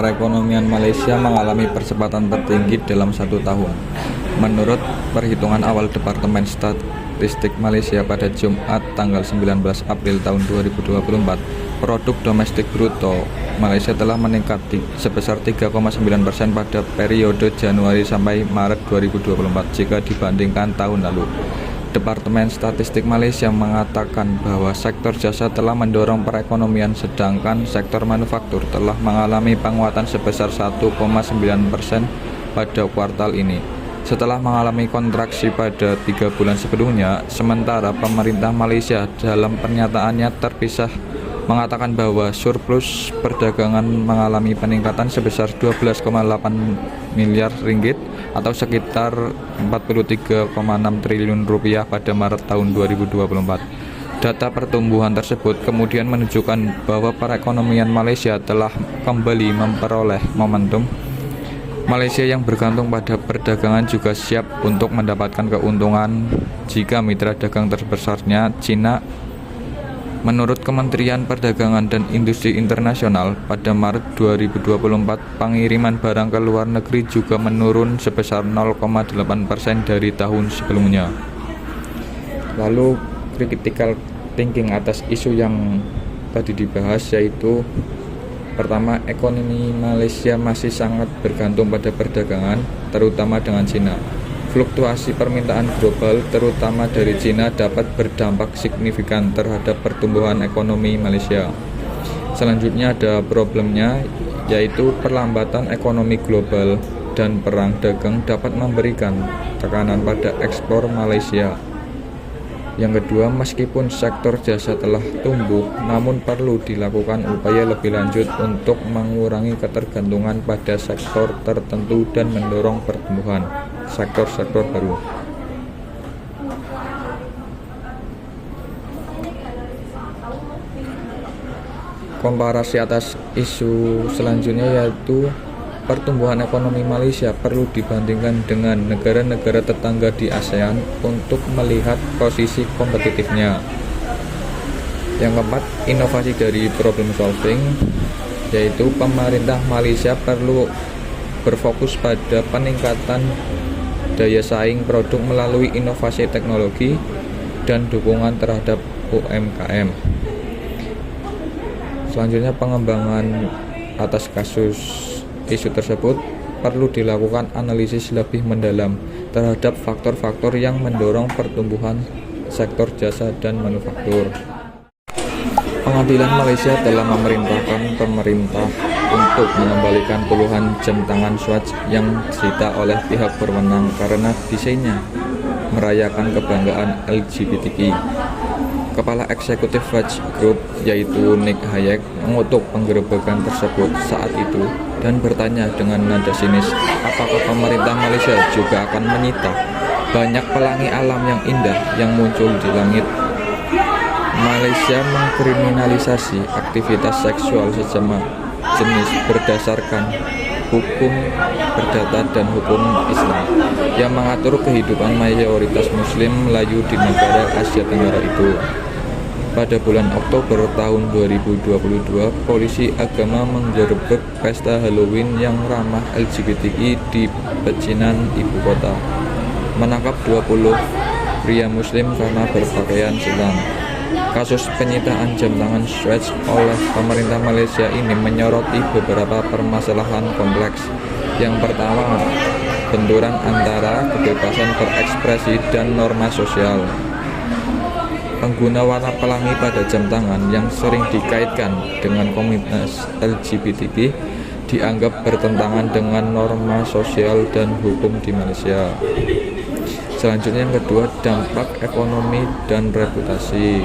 perekonomian Malaysia mengalami percepatan tertinggi dalam 1 tahun. Menurut perhitungan awal Departemen Statistik Malaysia pada Jumat tanggal 19 April tahun 2024, produk domestik bruto Malaysia telah meningkat sebesar 3,9% pada periode Januari sampai Maret 2024 jika dibandingkan tahun lalu. Departemen Statistik Malaysia mengatakan bahwa sektor jasa telah mendorong perekonomian, sedangkan sektor manufaktur telah mengalami penguatan sebesar 1,9% pada kuartal ini. Setelah mengalami kontraksi pada 3 bulan sebelumnya, sementara pemerintah Malaysia dalam pernyataannya terpisah mengatakan bahwa surplus perdagangan mengalami peningkatan sebesar 12,8 miliar ringgit atau sekitar 43,6 triliun rupiah pada Maret tahun 2024. Data pertumbuhan tersebut kemudian menunjukkan bahwa perekonomian Malaysia telah kembali memperoleh momentum. Malaysia yang bergantung pada perdagangan juga siap untuk mendapatkan keuntungan jika mitra dagang terbesarnya China. Menurut Kementerian Perdagangan dan Industri Internasional, pada Maret 2024, pengiriman barang ke luar negeri juga menurun sebesar 0,8% dari tahun sebelumnya. Lalu, critical thinking atas isu yang tadi dibahas, yaitu pertama, ekonomi Malaysia masih sangat bergantung pada perdagangan, terutama dengan China. Fluktuasi permintaan global, terutama dari China, dapat berdampak signifikan terhadap pertumbuhan ekonomi Malaysia. Selanjutnya ada problemnya, yaitu perlambatan ekonomi global dan perang dagang dapat memberikan tekanan pada ekspor Malaysia. Yang kedua, meskipun sektor jasa telah tumbuh, namun perlu dilakukan upaya lebih lanjut untuk mengurangi ketergantungan pada sektor tertentu dan mendorong pertumbuhan sektor-sektor baru. Komparasi atas isu selanjutnya, yaitu pertumbuhan ekonomi Malaysia perlu dibandingkan dengan negara-negara tetangga di ASEAN untuk melihat posisi kompetitifnya. Yang keempat, inovasi dari problem solving, yaitu pemerintah Malaysia perlu berfokus pada peningkatan daya saing produk melalui inovasi teknologi dan dukungan terhadap UMKM. Selanjutnya, pengembangan atas kasus isu tersebut perlu dilakukan analisis lebih mendalam terhadap faktor-faktor yang mendorong pertumbuhan sektor jasa dan manufaktur. Pengadilan Malaysia telah memerintahkan pemerintah untuk mengembalikan puluhan jam tangan Swatch yang disita oleh pihak berwenang karena desainnya merayakan kebanggaan LGBTQ. Kepala Eksekutif Swatch Group, yaitu Nick Hayek, mengutuk penggerebekan tersebut saat itu dan bertanya dengan nada sinis, apakah pemerintah Malaysia juga akan menyita banyak pelangi alam yang indah yang muncul di langit. Malaysia mengkriminalisasi aktivitas seksual sesama jenis berdasarkan hukum perdata dan hukum Islam yang mengatur kehidupan mayoritas Muslim Melayu di negara Asia Tenggara itu. Pada bulan Oktober tahun 2022, polisi agama menggerebek pesta Halloween yang ramah LGBTI di pecinan ibu kota, menangkap 20 pria Muslim karena berpakaian Islam. Kasus penyitaan jam tangan Swatch oleh pemerintah Malaysia ini menyoroti beberapa permasalahan kompleks. Yang pertama, benturan antara kebebasan berekspresi dan norma sosial. Pengguna warna pelangi pada jam tangan yang sering dikaitkan dengan komunitas LGBTQ dianggap bertentangan dengan norma sosial dan hukum di Malaysia. Selanjutnya, yang kedua, dampak ekonomi dan reputasi.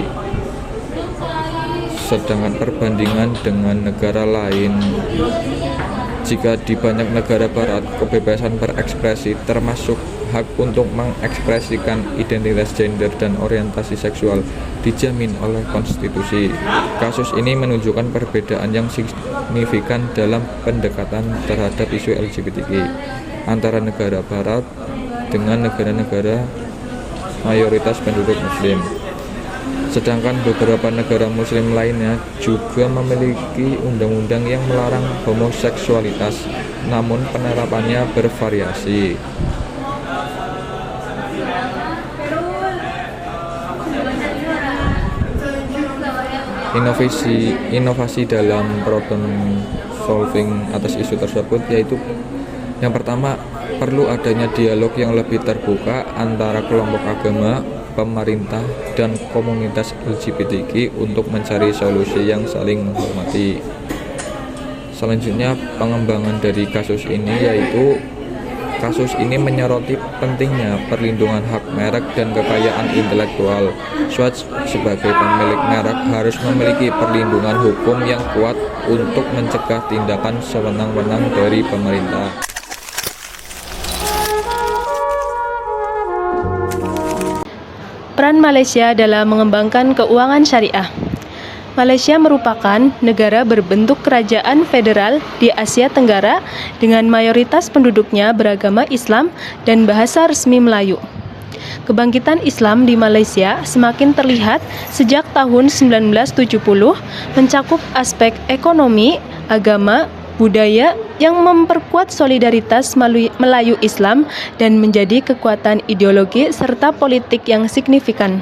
Sedangkan perbandingan dengan negara lain, jika di banyak negara barat kebebasan berekspresi termasuk hak untuk mengekspresikan identitas gender dan orientasi seksual dijamin oleh konstitusi. Kasus ini menunjukkan perbedaan yang signifikan dalam pendekatan terhadap isu LGBTQ antara negara barat dengan negara-negara mayoritas penduduk Muslim. Sedangkan beberapa negara muslim lainnya juga memiliki undang-undang yang melarang homoseksualitas, namun penerapannya bervariasi. Inovasi dalam problem solving atas isu tersebut yaitu yang pertama, perlu adanya dialog yang lebih terbuka antara kelompok agama, pemerintah, dan komunitas LGBTQ untuk mencari solusi yang saling menghormati. Selanjutnya, pengembangan dari kasus ini menyoroti pentingnya perlindungan hak merek dan kekayaan intelektual. Swatch sebagai pemilik merek harus memiliki perlindungan hukum yang kuat untuk mencegah tindakan sewenang-wenang dari pemerintah. Peran Malaysia dalam mengembangkan keuangan syariah. Malaysia merupakan negara berbentuk kerajaan federal di Asia Tenggara dengan mayoritas penduduknya beragama Islam dan bahasa resmi Melayu. Kebangkitan Islam di Malaysia semakin terlihat sejak tahun 1970, mencakup aspek ekonomi, agama, budaya yang memperkuat solidaritas Melayu Islam dan menjadi kekuatan ideologi serta politik yang signifikan.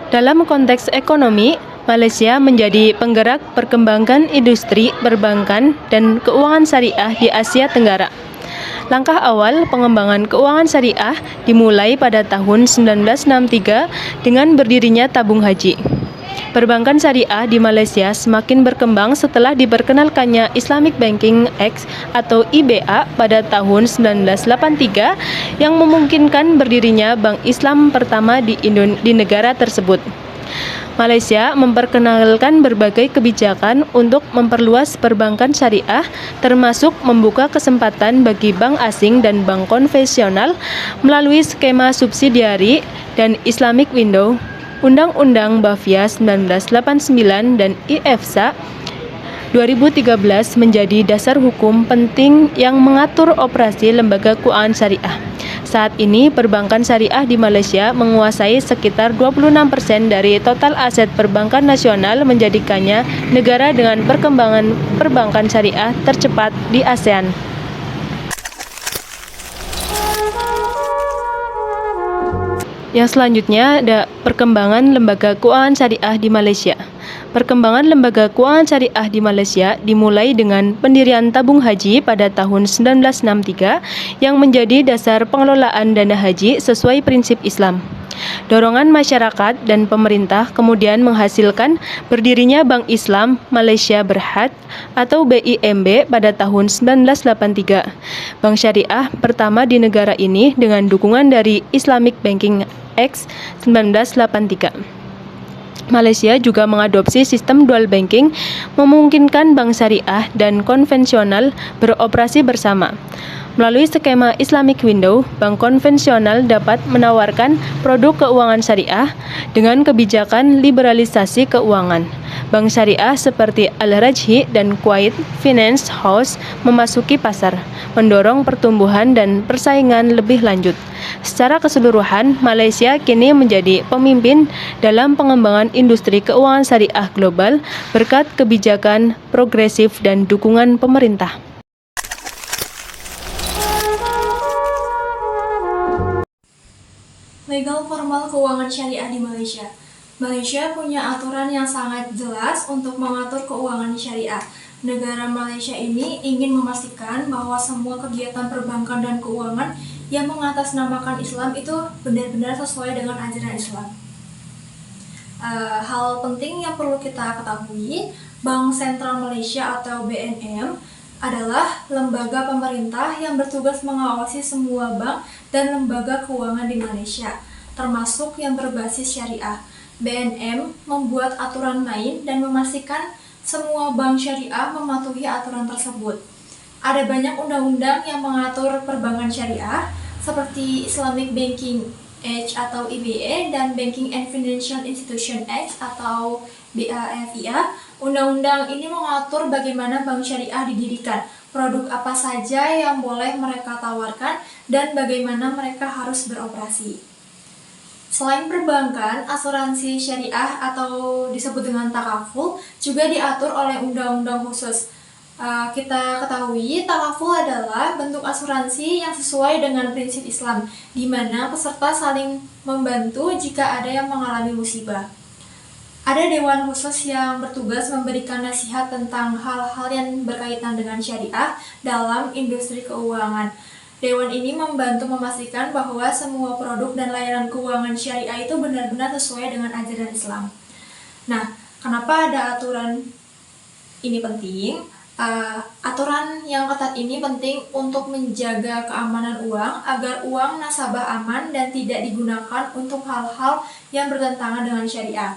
Dalam konteks ekonomi, Malaysia menjadi penggerak perkembangan industri perbankan dan keuangan syariah di Asia Tenggara. Langkah awal pengembangan keuangan syariah dimulai pada tahun 1963 dengan berdirinya tabung haji. Perbankan syariah di Malaysia semakin berkembang setelah diperkenalkannya Islamic Banking Act atau IBA pada tahun 1983 yang memungkinkan berdirinya bank Islam pertama di negara tersebut. Malaysia memperkenalkan berbagai kebijakan untuk memperluas perbankan syariah, termasuk membuka kesempatan bagi bank asing dan bank konvensional melalui skema subsidiari dan Islamic Window. Undang-Undang Bavia 1989 dan IFSA 2013 menjadi dasar hukum penting yang mengatur operasi lembaga keuangan syariah. Saat ini, perbankan syariah di Malaysia menguasai sekitar 26% dari total aset perbankan nasional, menjadikannya negara dengan perkembangan perbankan syariah tercepat di ASEAN. Yang selanjutnya ada perkembangan lembaga keuangan syariah di Malaysia. Perkembangan lembaga keuangan syariah di Malaysia dimulai dengan pendirian tabung haji pada tahun 1963 yang menjadi dasar pengelolaan dana haji sesuai prinsip Islam. Dorongan masyarakat dan pemerintah kemudian menghasilkan berdirinya Bank Islam Malaysia Berhad atau BIMB pada tahun 1983. Bank syariah pertama di negara ini dengan dukungan dari Islamic Banking Act 1983. Malaysia juga mengadopsi sistem dual banking, memungkinkan bank syariah dan konvensional beroperasi bersama. Melalui skema Islamic Window, bank konvensional dapat menawarkan produk keuangan syariah dengan kebijakan liberalisasi keuangan. Bank syariah seperti Al-Rajhi dan Kuwait Finance House memasuki pasar, mendorong pertumbuhan dan persaingan lebih lanjut. Secara keseluruhan, Malaysia kini menjadi pemimpin dalam pengembangan industri keuangan syariah global berkat kebijakan progresif dan dukungan pemerintah. Legal formal keuangan syariah di Malaysia. Malaysia punya aturan yang sangat jelas untuk mengatur keuangan syariah. Negara Malaysia ini ingin memastikan bahwa semua kegiatan perbankan dan keuangan yang mengatasnamakan Islam itu benar-benar sesuai dengan ajaran Islam. Hal penting yang perlu kita ketahui, Bank Sentral Malaysia atau BNM adalah lembaga pemerintah yang bertugas mengawasi semua bank dan lembaga keuangan di Malaysia, termasuk yang berbasis syariah. BNM membuat aturan main dan memastikan semua bank syariah mematuhi aturan tersebut. Ada banyak undang-undang yang mengatur perbankan syariah, seperti Islamic Banking Act atau IBA dan Banking and Financial Institution Act atau BAFIA. Undang-undang ini mengatur bagaimana bank syariah didirikan, produk apa saja yang boleh mereka tawarkan, dan bagaimana mereka harus beroperasi. Selain perbankan, asuransi syariah atau disebut dengan takaful juga diatur oleh undang-undang khusus. Kita ketahui, takaful adalah bentuk asuransi yang sesuai dengan prinsip Islam, di mana peserta saling membantu jika ada yang mengalami musibah. Ada dewan khusus yang bertugas memberikan nasihat tentang hal-hal yang berkaitan dengan syariah dalam industri keuangan. Dewan ini membantu memastikan bahwa semua produk dan layanan keuangan syariah itu benar-benar sesuai dengan ajaran Islam. Nah, kenapa ada aturan ini penting? Aturan yang ketat ini penting untuk menjaga keamanan uang agar uang nasabah aman dan tidak digunakan untuk hal-hal yang bertentangan dengan syariah.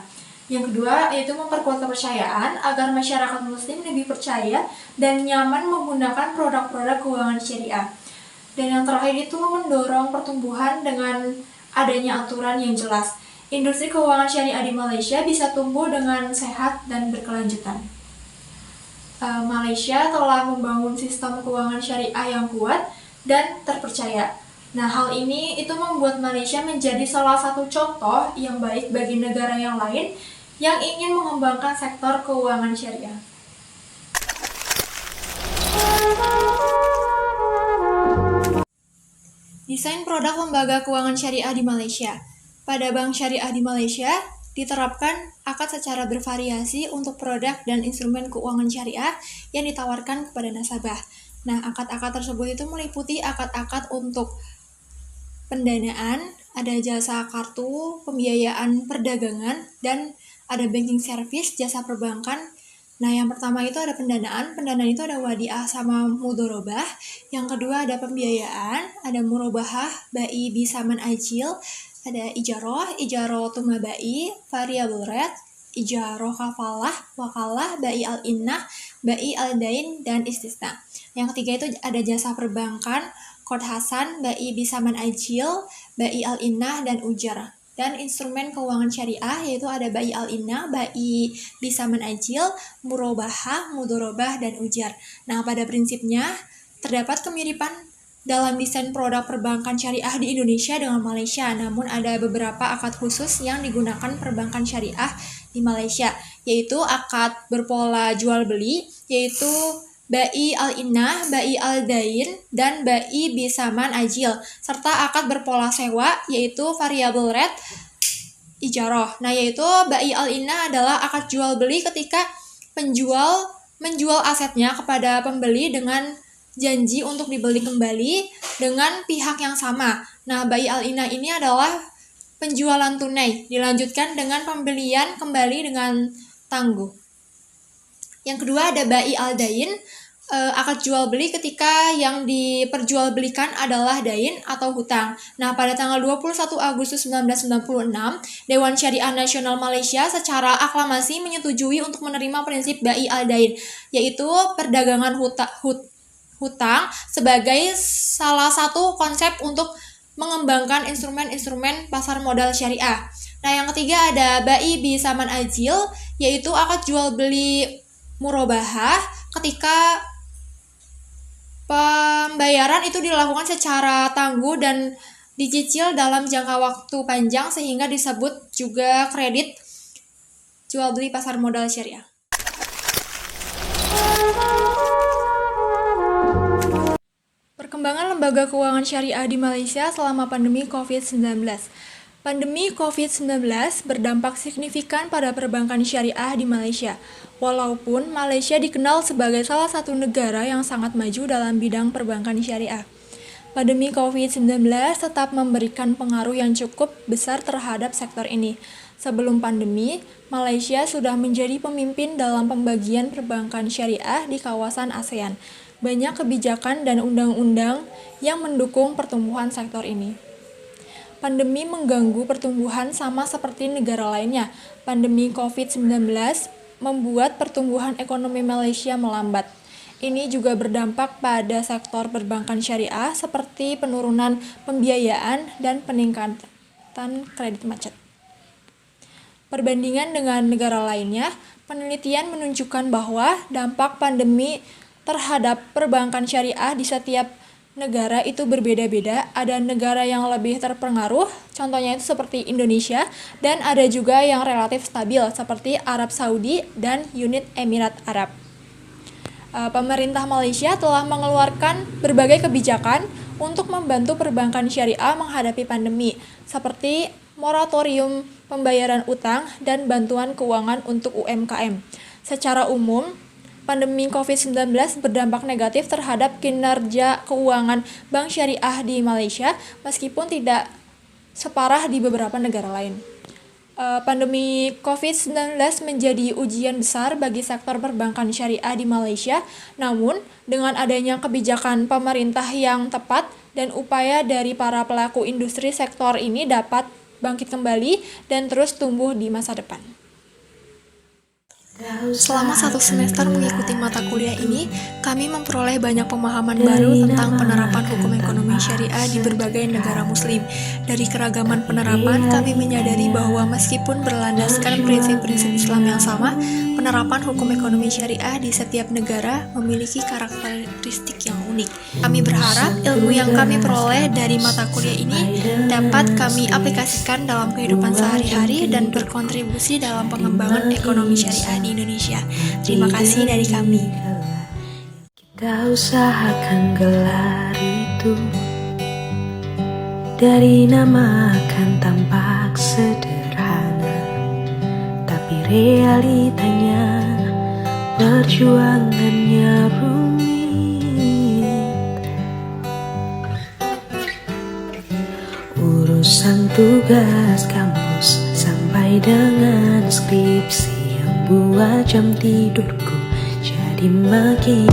Yang kedua, yaitu memperkuat kepercayaan agar masyarakat muslim lebih percaya dan nyaman menggunakan produk-produk keuangan syariah. Dan yang terakhir itu mendorong pertumbuhan dengan adanya aturan yang jelas. Industri keuangan syariah di Malaysia bisa tumbuh dengan sehat dan berkelanjutan. Malaysia telah membangun sistem keuangan syariah yang kuat dan terpercaya. Nah, hal ini itu membuat Malaysia menjadi salah satu contoh yang baik bagi negara yang lain yang ingin mengembangkan sektor keuangan syariah. Desain produk lembaga keuangan syariah di Malaysia. Pada bank syariah di Malaysia, diterapkan akad secara bervariasi untuk produk dan instrumen keuangan syariah yang ditawarkan kepada nasabah. Nah, akad-akad tersebut itu meliputi akad-akad untuk pendanaan, ada jasa kartu, pembiayaan perdagangan, dan ada banking service, jasa perbankan. Nah, yang pertama itu ada pendanaan. Pendanaan itu ada wadiah sama mudorobah. Yang kedua ada pembiayaan, ada murobahah, bai bisaman ajil, ada ijaroh tumabai, variable rate, ijaroh kafalah, wakalah, bai al-innah, bai al-dain, dan istisna. Yang ketiga itu ada jasa perbankan, kod hasan, bai bisaman ajil, bai al-innah, dan ujar. Dan instrumen keuangan syariah yaitu ada bai al-innah, bai bisaman ajil, murobahah, mudorobah, dan ujar. Nah, pada prinsipnya terdapat kemiripan dalam desain produk perbankan syariah di Indonesia dengan Malaysia, namun ada beberapa akad khusus yang digunakan perbankan syariah di Malaysia, yaitu akad berpola jual beli, yaitu bai al-innah, bai al-dain, dan bai bisaman ajil, serta akad berpola sewa, yaitu variable rate ijaroh. Nah, yaitu bai al-innah adalah akad jual beli ketika penjual menjual asetnya kepada pembeli dengan janji untuk dibeli kembali dengan pihak yang sama. Nah, bai al-innah ini adalah penjualan tunai, dilanjutkan dengan pembelian kembali dengan tangguh. Yang kedua ada bai al-dain, akad jual beli ketika yang diperjualbelikan adalah dain atau hutang. Nah, pada tanggal 21 Agustus 1996, Dewan Syariah Nasional Malaysia secara aklamasi menyetujui untuk menerima prinsip bai al-dain, yaitu perdagangan hutang sebagai salah satu konsep untuk mengembangkan instrumen-instrumen pasar modal syariah. Nah, yang ketiga ada bai bisaman ajil, yaitu akad jual beli murobahah ketika pembayaran itu dilakukan secara tangguh dan dicicil dalam jangka waktu panjang sehingga disebut juga kredit jual beli pasar modal syariah. Perkembangan lembaga keuangan syariah di Malaysia selama pandemi COVID-19. Pandemi COVID-19 berdampak signifikan pada perbankan syariah di Malaysia. Walaupun Malaysia dikenal sebagai salah satu negara yang sangat maju dalam bidang perbankan syariah, pandemi COVID-19 tetap memberikan pengaruh yang cukup besar terhadap sektor ini. Sebelum pandemi, Malaysia sudah menjadi pemimpin dalam pembagian perbankan syariah di kawasan ASEAN. Banyak kebijakan dan undang-undang yang mendukung pertumbuhan sektor ini. Pandemi mengganggu pertumbuhan sama seperti negara lainnya. Pandemi COVID-19 membuat pertumbuhan ekonomi Malaysia melambat. Ini juga berdampak pada sektor perbankan syariah seperti penurunan pembiayaan dan peningkatan kredit macet. Perbandingan dengan negara lainnya, penelitian menunjukkan bahwa dampak pandemi terhadap perbankan syariah di setiap negara itu berbeda-beda. Ada negara yang lebih terpengaruh, contohnya itu seperti Indonesia, dan ada juga yang relatif stabil seperti Arab Saudi dan Uni Emirat Arab. Pemerintah Malaysia telah mengeluarkan berbagai kebijakan untuk membantu perbankan syariah menghadapi pandemi, seperti moratorium pembayaran utang dan bantuan keuangan untuk UMKM. Secara umum, pandemi COVID-19 berdampak negatif terhadap kinerja keuangan bank syariah di Malaysia, meskipun tidak separah di beberapa negara lain. Pandemi COVID-19 menjadi ujian besar bagi sektor perbankan syariah di Malaysia, namun dengan adanya kebijakan pemerintah yang tepat dan upaya dari para pelaku industri sektor ini dapat bangkit kembali dan terus tumbuh di masa depan. Selama 1 semester mengikuti mata kuliah ini, kami memperoleh banyak pemahaman baru tentang penerapan hukum ekonomi syariah di berbagai negara muslim. Dari keragaman penerapan, kami menyadari bahwa meskipun berlandaskan prinsip-prinsip Islam yang sama, penerapan hukum ekonomi syariah di setiap negara memiliki karakteristik yang unik. Kami berharap ilmu yang kami peroleh dari mata kuliah ini dapat kami aplikasikan dalam kehidupan sehari-hari dan berkontribusi dalam pengembangan ekonomi syariah di Indonesia. Terima kasih dari kami. Kita usahakan gelar itu, dari nama akan tampak sederhana, tapi realitanya perjuangannya rumit. Urusan tugas kampus sampai dengan skripsi buat jam tidurku jadi makin.